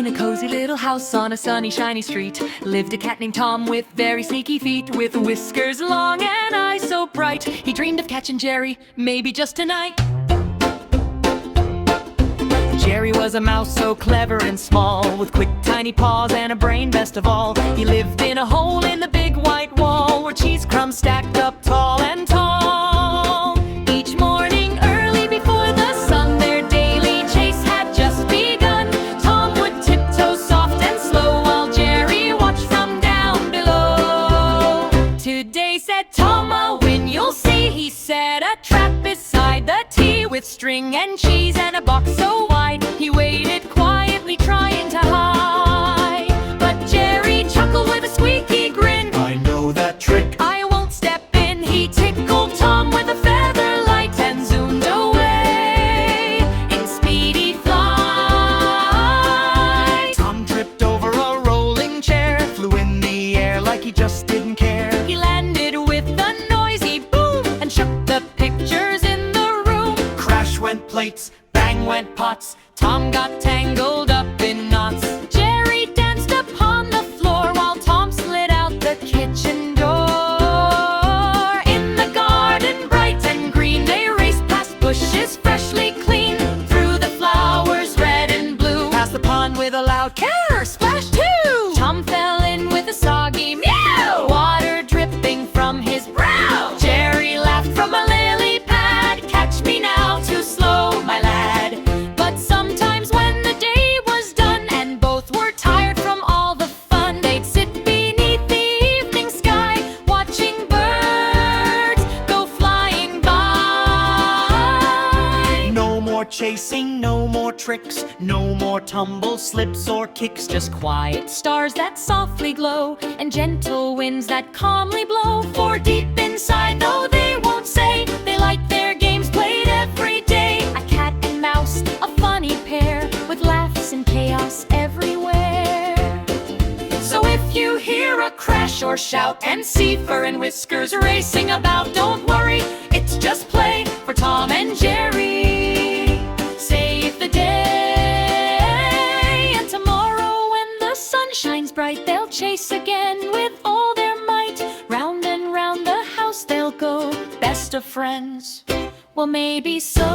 In a cozy little house on a sunny, shiny street lived a cat named Tom with very sneaky feet, with whiskers long and eyes so bright. He dreamed of catching Jerry, maybe just tonight. Jerry was a mouse so clever and small, with quick tiny paws and a brain best of all. He lived in a hole in the big white wall, where cheese crumbs stacked up tall and tall. Each morning early before the sun, their daily chase had just begun. Tom would tiptoe soft and slow, while Jerry watched from down below. "Today," said Tom, "I'll win, you'll see." He set a trap beside the tea, with string and cheese and a box so wide. He waited quietly, trying to hide, but Jerry chuckled with a squeaky grin. "I know that trick, I won't step in." He tickled Tom with a feather light and zoomed away in speedy flight. Tom tripped over a rolling chair, flew in the air like he just didn't care. He landed with a noisy boom and shook the pictures in the room. Crash went plates, bang went pots. Tom got tangled up in knots. Jerry danced upon the floor, while Tom slid out the kitchen door. In the garden bright and green, they raced past bushes freshly clean, through the flowers red and blue, past the pond with a loud "Care splash too." Tom fell in with a soggy meow, water dripping from his brow. Jerry laughed from a lily pad, "Catch me now, too slow, my lad." But sometimes when the day was done, and both were tired from all the fun, they'd sit beneath the evening sky, watching birds go flying by. No more chasing, no more tricks, no more tumble slips or kicks. Just quiet stars that softly glow, and gentle winds that calmly blow. For deep inside, though they won't say, they like their games played every day. A cat and mouse, a funny pair, with laughs and chaos everywhere. So if you hear a crash or shout, and see fur and whiskers racing about, don't worry, it's just play for Tom and Jerry. Save the day, and tomorrow when the sun shines bright, they'll chase again with all their might. Round and round the house they'll go, best of friends, well maybe so.